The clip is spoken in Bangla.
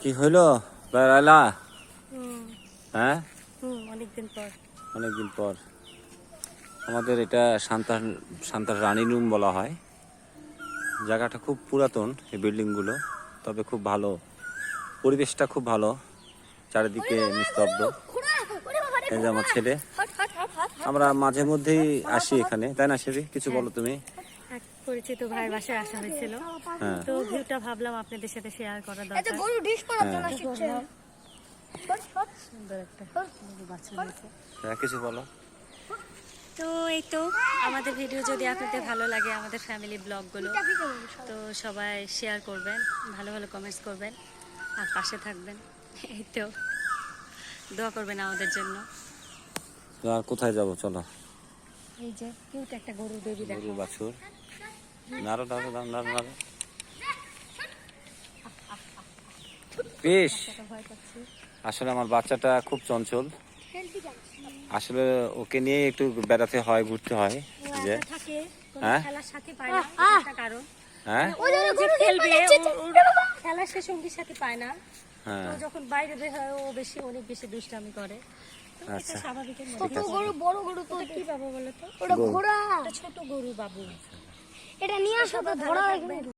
কি হইলো বেড়ালা? হ্যাঁ, অনেকদিন পর। আমাদের এটা শান্তার রানী রুম বলা হয়। জায়গাটা খুব পুরাতন, এই বিল্ডিংগুলো, তবে খুব ভালো, পরিবেশটা খুব ভালো, চারিদিকে নিস্তব্ধ। এই যে আমার ছেলে, আমরা মাঝে মধ্যেই আসি এখানে, তাই না শেরি? কিছু বলো তুমি। পরিচিত ভাইয়ের বাসায় আসা হয়েছিল, তো ভিউটা ভাবলাম আপনাদের সাথে শেয়ার করা দরকার। সুন্দর একটা বাচ্চা হয়েছে। কিছু বলো। তো এই তো আমাদের ভিডিও যদি আপনাদের ভালো লাগে, আমাদের ফ্যামিলি ব্লগগুলো, তো সবাই শেয়ার করবেন, ভালো ভালো কমেন্টস করবেন আর পাশে থাকবেন। এই তো দোয়া করবেন আমাদের জন্য। তো আর কোথায় যাবো, চলো। এই যে কিউট একটা গরু বেবি দেখো, গরু বাছুর, নাড়ো নাড়ো নাড়ো নাড়ো নাড়ো। বেশ, আসলে আমার বাচ্চাটা খুব চঞ্চল, আসলে ওকে নিয়ে একটু বেড়াতে হয়, ঘুরতে হয়। যে হ্যাঁ খেলার সাথে পায় না, এটা কারণ হ্যাঁ খেলার সে সঙ্গীর সাথে পায় না। হ্যাঁ, তো যখন বাইরে বের হয় ও অনেক বেশি দুষ্টামি করে। আচ্ছা, স্বাভাবিক। বড় গরু তো কি বাবা বলো তো? ওটা ঘোড়া, ছোট গরু বাবু, এটা নিয়ে আসো তো ধরা